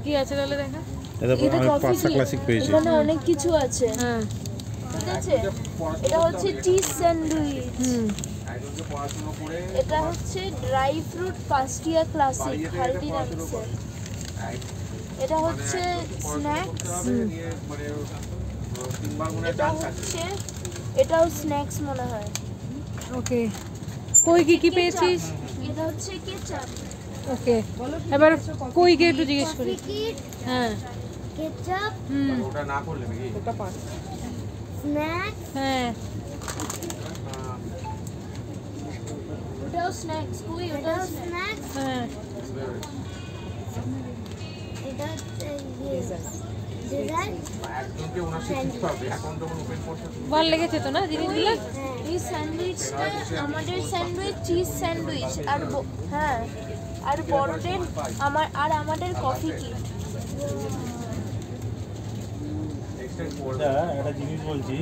কি আছে তাহলে দেখা? এটা পাস্তা ক্লাসিক পেয়েছি। এখানে অনেক কিছু আছে। হ্যাঁ ঠিক আছে, এটা হচ্ছে চিজ স্যান্ডউইচ। এটা হচ্ছে ড্রাই ফ্রুট পাস্টিয়া ক্লাসিক হালদিরামসের। এটা হচ্ছে স্ন্যাক্স। এটা হচ্ছে, এটাও স্ন্যাক্স মনে হয়। ওকে, কই কি কি পেয়েছিস? এটা হচ্ছে কেচাপ। ওকে, এবার কই কে একটু জিজ্ঞেস করি। হ্যাঁ কেচাপ, ওটা না করলে নাকি ওটা পাস। স্ন্যাক্স, হ্যাঁ ওটাও স্ন্যাক্স। কই ওটাও স্ন্যাক্স। হ্যাঁ এটা হচ্ছে ডেজার্ট। একজনকে ওনার শিখতে হবে এখন যখন ওপেন করতে ভালো লেগেছে তো না জিনিসগুলো? এই স্যান্ডউইচটা আমাদের স্যান্ডউইচ চিজ স্যান্ডউইচ আর হ্যাঁ, আর বড়দের আমাদের কফি কিট। এক্সটেন্ড একটা জিনিস বলছি।